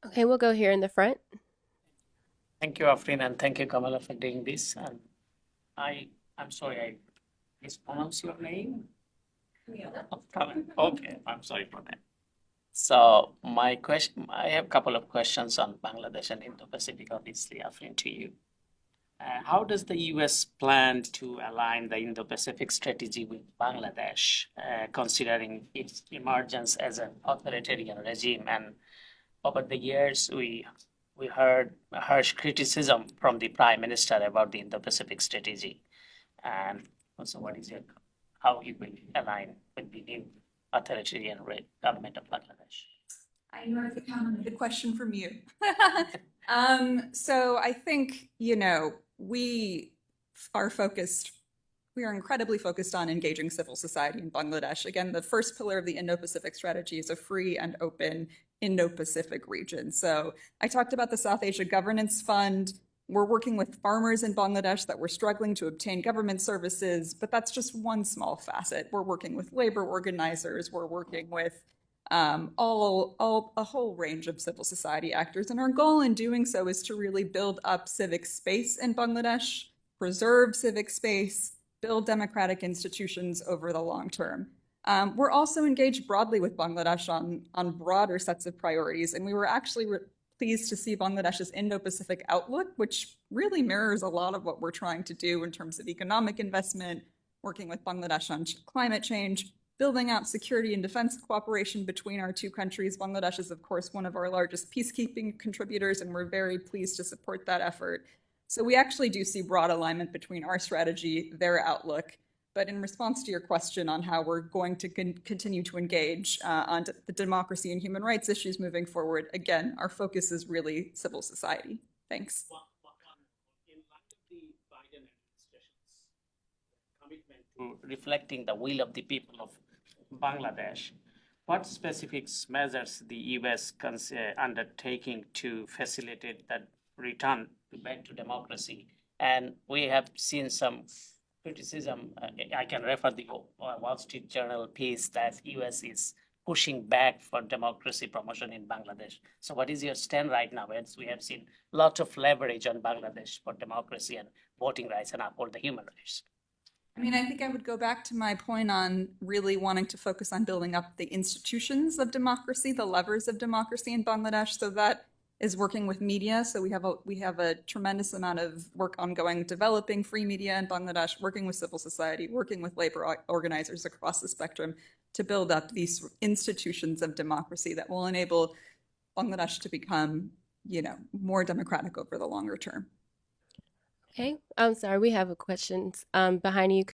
Okay, we'll go here in the front. Thank you, Afrin, and thank you, Kamala, for doing this. And I'm sorry, I mispronounced your name. Okay, I'm sorry for that. So my question, I have a couple of questions on Bangladesh and Indo-Pacific, obviously, Afrin, to you. How does the US plan to align the Indo-Pacific strategy with Bangladesh, considering its emergence as an authoritarian regime? And over the years, we heard harsh criticism from the Prime Minister about the Indo-Pacific strategy. And also, how you will align with the new authoritarian government of Bangladesh? I know it's a question from you. So I think, we are focused, we are incredibly focused on engaging civil society in Bangladesh. Again, the first pillar of the Indo-Pacific strategy is a free and open Indo-Pacific region. So I talked about the South Asia Governance Fund. We're working with farmers in Bangladesh that were struggling to obtain government services, but that's just one small facet. We're working with labor organizers. We're working with a whole range of civil society actors. And our goal in doing so is to really build up civic space in Bangladesh, preserve civic space, build democratic institutions over the long term. We're also engaged broadly with Bangladesh on broader sets of priorities. And we were actually pleased to see Bangladesh's Indo-Pacific outlook, which really mirrors a lot of what we're trying to do in terms of economic investment, working with Bangladesh on climate change, building out security and defense cooperation between our two countries. Bangladesh is, of course, one of our largest peacekeeping contributors, and we're very pleased to support that effort. So we actually do see broad alignment between our strategy, their outlook. But in response to your question on how we're going to continue to engage on the democracy and human rights issues moving forward, again, our focus is really civil society. Thanks. In light of the Biden administration's commitment to reflecting the will of the people of Bangladesh, what specific measures the US undertaking to facilitate that return back to democracy? And we have seen some criticism. I can refer the Wall Street Journal piece that US is pushing back for democracy promotion in Bangladesh. So what is your stand right now? As we have seen lots of leverage on Bangladesh for democracy and voting rights and uphold the human rights. I mean, I think I would go back to my point on really wanting to focus on building up the institutions of democracy, the levers of democracy in Bangladesh. So that is working with media. So we have a tremendous amount of work ongoing developing free media in Bangladesh, working with civil society, working with labor organizers across the spectrum to build up these institutions of democracy that will enable Bangladesh to become, more democratic over the longer term. Okay, I'm sorry, we have a question behind you.